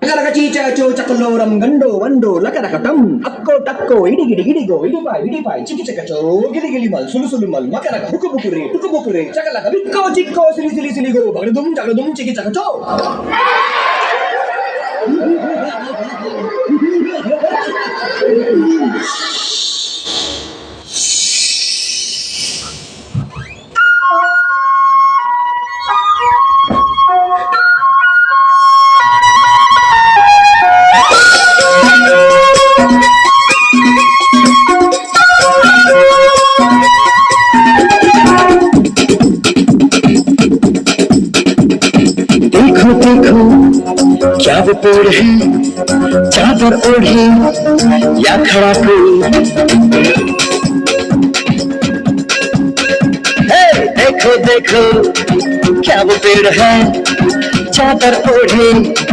చీచా చో చకలోరం గండో వండో లకరకటం అక్కో టక్కో ఇడిగిడి గిడిగో ఇడిపాయ్ ఇడిపాయ్ చికి చకచో గిలిగిలి మల్ సులుసులు మల్ మకరక టుకుబుకురే చకలక బిక్కో చిక్కో సిలి సిలి సిలిగో బగడుదుం జగడుదుం చికి చకచో देखो देखो क्या वो पेड़ है चादर ओढ़े या खड़ा कोई देखो देखो क्या वो पेड़ है चादर ओढ़े